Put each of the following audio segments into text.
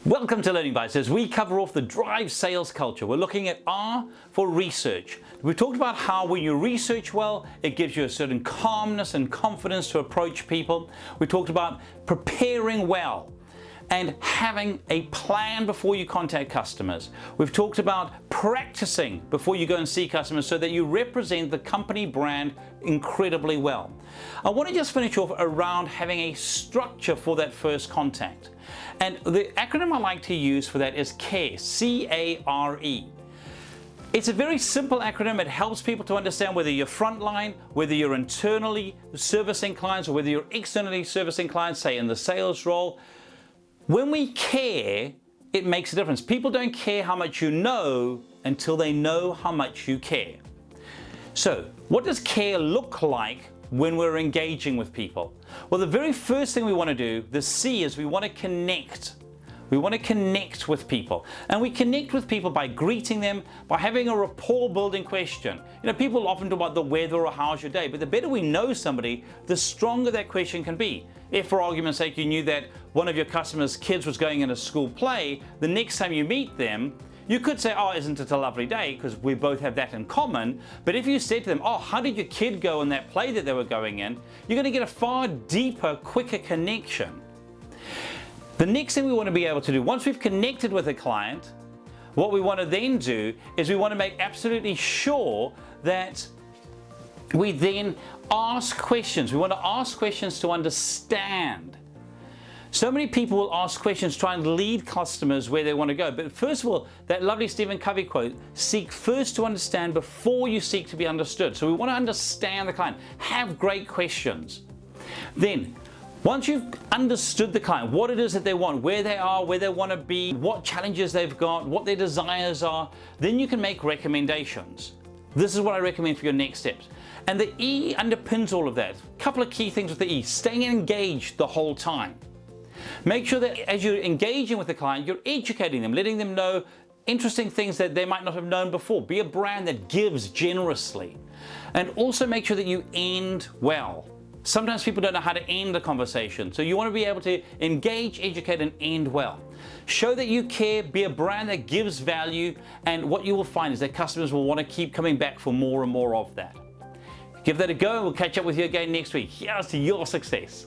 Welcome to Learning Bites. As we cover off the drive sales culture, we're looking at R for research. We've talked about how when you research well, it gives you a certain calmness and confidence to approach people. We talked about preparing well and having a plan before you contact customers. We've talked about practicing before you go and see customers so that you represent the company brand incredibly well. I want to just finish off around having a structure for that first contact. And the acronym I like to use for that is CARE, C-A-R-E. It's a very simple acronym. It helps people to understand whether you're frontline, whether you're internally servicing clients, or whether you're externally servicing clients, say in the sales role. When we care, it makes a difference. People don't care how much you know until they know how much you care. So, what does care look like when we're engaging with people? Well, the very first thing we want to do, the C, is we want to connect. We want to connect with people. And we connect with people by greeting them, by having a rapport building question. You know, people often talk about the weather or how's your day, but the better we know somebody, the stronger that question can be. If, for argument's sake, you knew that one of your customers' kids was going in a school play, the next time you meet them, you could say, oh, isn't it a lovely day? Because we both have that in common. But if you said to them, oh, how did your kid go in that play that they were going in? You're going to get a far deeper, quicker connection. The next thing we want to be able to do, once we've connected with a client, what we want to then do is we want to make absolutely sure that we then ask questions. We want to ask questions to understand. So many people will ask questions, try and lead customers where they want to go. But first of all, that lovely Stephen Covey quote, seek first to understand before you seek to be understood. So we want to understand the client, have great questions. Then, once you've understood the client, what it is that they want, where they are, where they want to be, what challenges they've got, what their desires are, then you can make recommendations. This is what I recommend for your next steps. And the E underpins all of that. A couple of key things with the E, staying engaged the whole time. Make sure that as you're engaging with the client, you're educating them, letting them know interesting things that they might not have known before. Be a brand that gives generously. And also make sure that you end well. Sometimes people don't know how to end a conversation, so you want to be able to engage, educate, and end well. Show that you care, be a brand that gives value, and what you will find is that customers will want to keep coming back for more and more of that. Give that a go, and we'll catch up with you again next week. Here's to your success.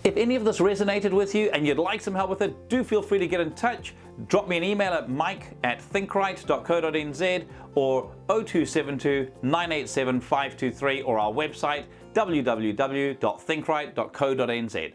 If any of this resonated with you and you'd like some help with it, do feel free to get in touch. Drop me an email at mike@thinkright.co.nz or 0272 987 523 or our website www.thinkright.co.nz.